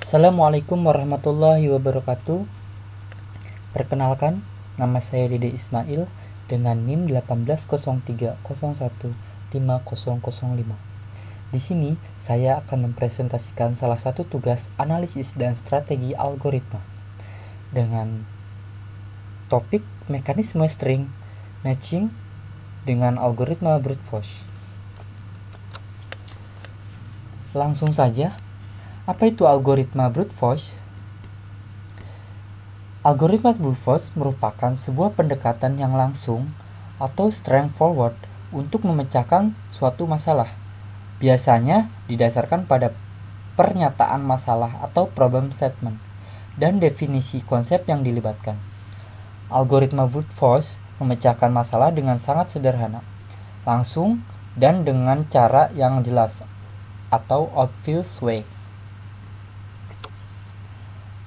Assalamualaikum warahmatullahi wabarakatuh. Perkenalkan, nama saya Dede Ismail dengan NIM 18030150005. Di sini saya akan mempresentasikan salah satu tugas analisis dan strategi algoritma dengan topik mekanisme string matching dengan algoritma brute force. Langsung saja. Apa itu algoritma brute force? Algoritma brute force merupakan sebuah pendekatan yang langsung atau straightforward untuk memecahkan suatu masalah. Biasanya didasarkan pada pernyataan masalah atau problem statement dan definisi konsep yang dilibatkan. Algoritma brute force memecahkan masalah dengan sangat sederhana, langsung, dan dengan cara yang jelas atau obvious way.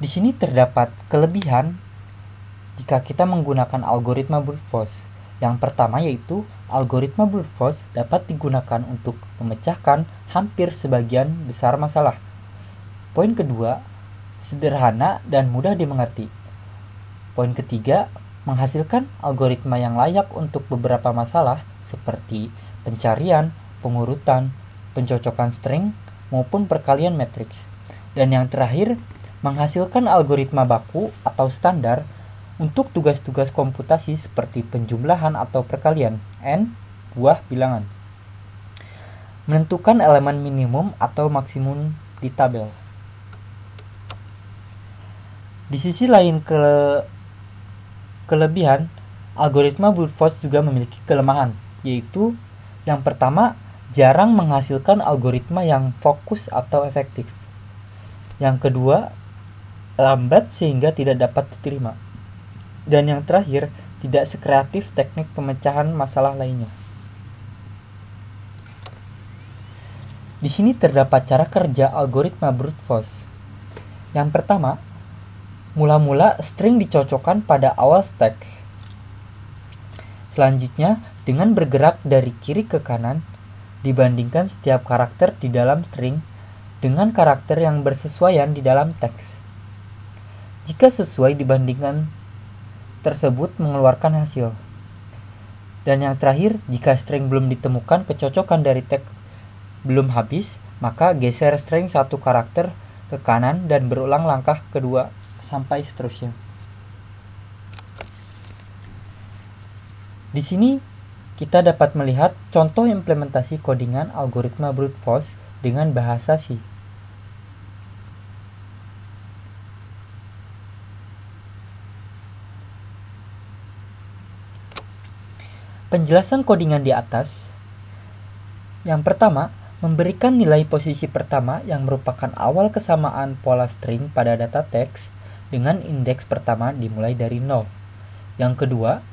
Di sini terdapat kelebihan jika kita menggunakan algoritma brute force. Yang pertama yaitu algoritma brute force dapat digunakan untuk memecahkan hampir sebagian besar masalah. Poin kedua, sederhana dan mudah dimengerti. Poin ketiga, menghasilkan algoritma yang layak untuk beberapa masalah seperti pencarian, pengurutan, pencocokan string, maupun perkalian matriks. Dan yang terakhir, menghasilkan algoritma baku atau standar untuk tugas-tugas komputasi seperti penjumlahan atau perkalian n buah bilangan. Menentukan elemen minimum atau maksimum di tabel. Di sisi lain kelebihan, algoritma brute force juga memiliki kelemahan, yaitu yang pertama, jarang menghasilkan algoritma yang fokus atau efektif. Yang kedua, lambat sehingga tidak dapat diterima. Dan yang terakhir, tidak sekreatif teknik pemecahan masalah lainnya. Di sini terdapat cara kerja algoritma brute force. Yang pertama, mula-mula string dicocokkan pada awal teks. Selanjutnya, dengan bergerak dari kiri ke kanan, dibandingkan setiap karakter di dalam string dengan karakter yang bersesuaian di dalam teks. Jika sesuai dibandingkan tersebut mengeluarkan hasil. Dan yang terakhir, jika string belum ditemukan kecocokan dari teks belum habis, maka geser string satu karakter ke kanan dan berulang langkah kedua sampai seterusnya. Di sini kita dapat melihat contoh implementasi codingan algoritma brute force dengan bahasa C. Penjelasan codingan di atas. Yang pertama, memberikan nilai posisi pertama yang merupakan awal kesamaan pola string pada data teks dengan indeks pertama dimulai dari 0. Yang kedua,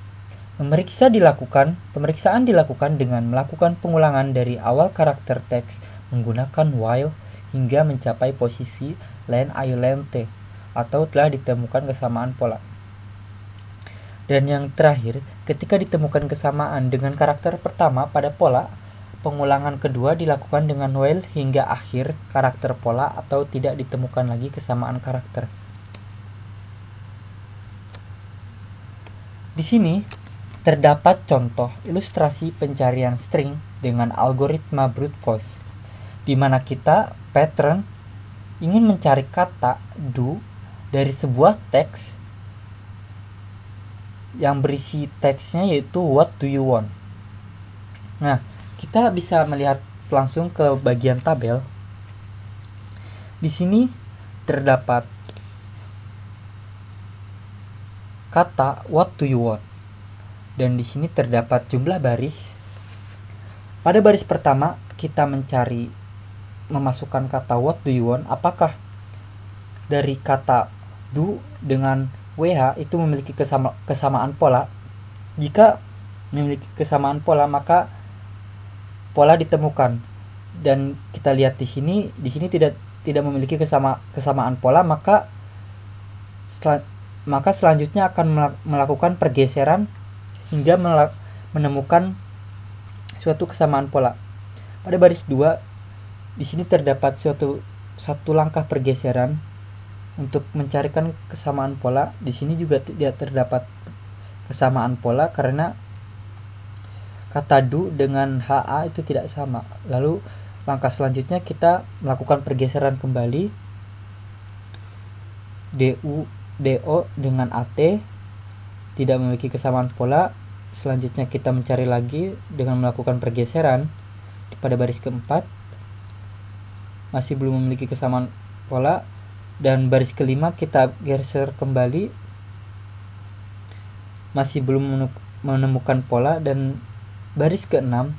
pemeriksaan dilakukan dengan melakukan pengulangan dari awal karakter teks menggunakan while hingga mencapai posisi len I len t atau telah ditemukan kesamaan pola. Dan yang terakhir, ketika ditemukan kesamaan dengan karakter pertama pada pola, pengulangan kedua dilakukan dengan while hingga akhir karakter pola atau tidak ditemukan lagi kesamaan karakter. Di sini terdapat contoh ilustrasi pencarian string dengan algoritma brute force, di mana kita pattern ingin mencari kata do dari sebuah teks yang berisi teksnya yaitu what do you want. Nah, kita bisa melihat langsung ke bagian tabel. Di sini terdapat kata what do you want. Dan di sini terdapat jumlah baris. Pada baris pertama kita memasukkan kata what do you want. Apakah dari kata do dengan WH itu memiliki kesamaan pola? Jika memiliki kesamaan pola, maka pola ditemukan. Dan kita lihat di sini tidak memiliki kesamaan pola, maka selanjutnya akan melakukan pergeseran hingga menemukan suatu kesamaan pola. Pada baris 2 di sini terdapat satu langkah pergeseran Untuk mencarikan kesamaan pola, di sini juga tidak terdapat kesamaan pola karena kata du dengan HA itu tidak sama. Lalu langkah selanjutnya kita melakukan pergeseran kembali. DO dengan AT tidak memiliki kesamaan pola. Selanjutnya kita mencari lagi dengan melakukan pergeseran pada baris keempat, masih belum memiliki kesamaan pola, dan baris kelima kita geser kembali, masih belum menemukan pola, dan baris keenam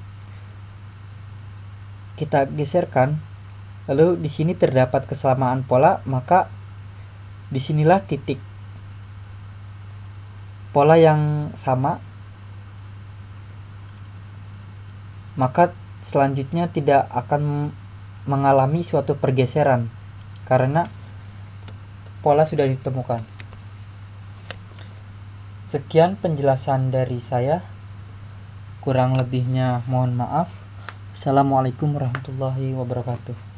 kita geserkan. Lalu di sini terdapat kesamaan pola, maka disinilah titik pola yang sama, maka selanjutnya tidak akan mengalami suatu pergeseran karena pola sudah ditemukan. Sekian penjelasan dari saya, kurang lebihnya mohon maaf. Assalamualaikum warahmatullahi wabarakatuh.